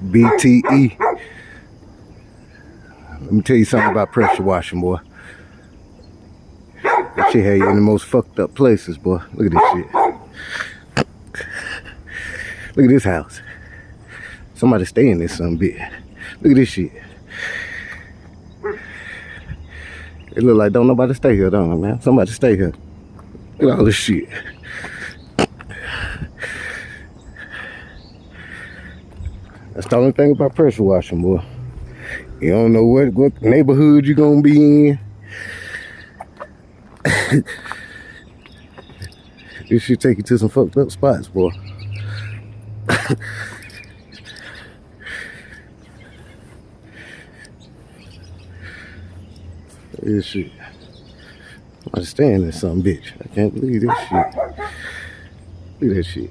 BTE. Let me tell you something about pressure washing, boy. That shit had you in the most fucked up places, boy. Look at this shit. Look at this house. Somebody stay in this some bit. Look at this shit. It look like don't nobody stay here, don't it, man? Somebody stay here. Look at all this shit. That's the only thing about pressure washing, boy. You don't know what neighborhood you gonna be in. This should take you to some fucked up spots, boy. This shit. I stand in some bitch. I can't believe this shit. Look at that shit.